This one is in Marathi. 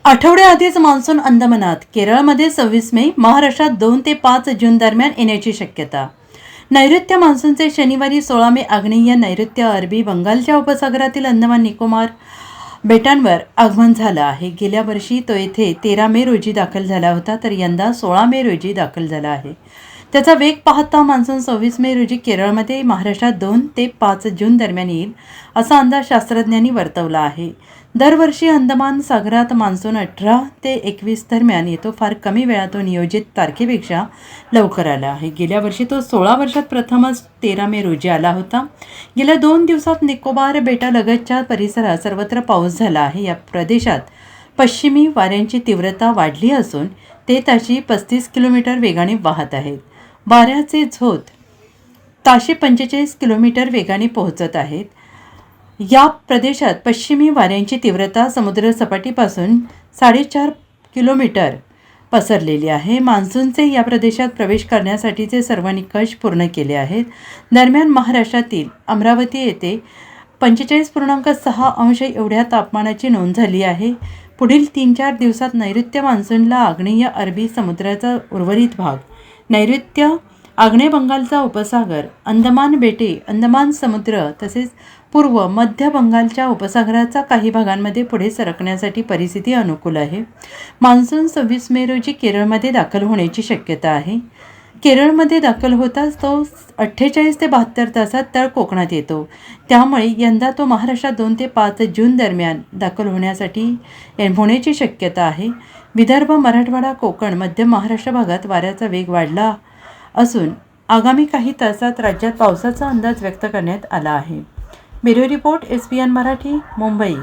आठवड्याआधीच मान्सून अंदमानात, केरळमध्ये 26 मे, महाराष्ट्रात 2 ते 5 जून दरम्यान येण्याची शक्यता. नैऋत्य मान्सूनचे शनिवारी 16 मे आग्नेय नैऋत्य अरबी बंगालच्या उपसागरातील अंदमान निकोबार बेटांवर आगमन झालं आहे. गेल्या वर्षी तो येथे 13 मे रोजी दाखल झाला होता, तर यंदा 16 मे रोजी दाखल झाला आहे. त्याचा वेग पाहता मान्सून 26 मे रोजी केरळमध्ये, महाराष्ट्रात 2 ते 5 जून दरम्यान येईल असा अंदाज शास्त्रज्ञांनी वर्तवला आहे. दरवर्षी अंदमान सागरात मान्सून 18 ते 21 दरम्यान येतो. फार कमी वेळा तो नियोजित तारखेपेक्षा लवकर आला आहे. गेल्या वर्षी तो 16 वर्षात प्रथमच 13 मे रोजी आला होता. गेल्या 2 दिवसात निकोबार बेटालगतच्या परिसरात सर्वत्र पाऊस झाला आहे. या प्रदेशात पश्चिमी वाऱ्यांची तीव्रता वाढली असून ते ताशी 35 किलोमीटर वेगाने वाहत आहेत. वाऱ्याचे झोत ताशी 45 किलोमीटर वेगाने पोहोचत आहेत. या प्रदेशात पश्चिमी वाऱ्यांची तीव्रता समुद्रसपाटीपासून 4.5 किलोमीटर पसरलेली आहे. मान्सूनचे या प्रदेशात प्रवेश करण्यासाठीचे सर्व निकष पूर्ण केले आहेत. दरम्यान महाराष्ट्रातील अमरावती येथे 45.6 अंश एवढ्या तापमानाची नोंद झाली आहे. पुढील 3-4 दिवसात नैऋत्य मान्सूनला आग्नेय अरबी समुद्राचा उर्वरित भाग, नैऋत्य आग्नेय बंगालचा उपसागर, अंदमान बेटे, अंदमान समुद्र तसेच पूर्व मध्य बंगालच्या उपसागराचा काही भागांमध्ये पुढे सरकण्यासाठी परिस्थिती अनुकूल आहे. मान्सून 26 मे रोजी केरळमध्ये दाखल होण्याची शक्यता आहे. केरळमध्ये दाखल होताच तो 48 ते 72 तासात तळ कोकणात येतो. त्यामुळे यंदा तो महाराष्ट्रात 2 ते 5 जून दरम्यान दाखल होण्याची शक्यता आहे. विदर्भ, मराठवाडा, कोकण, मध्य महाराष्ट्र भागात वाऱ्याचा वेग वाढला असून आगामी काही तासात राज्यात पावसाचा अंदाज व्यक्त करण्यात आला आहे. Bureau report, SBN Marathi, Mumbai.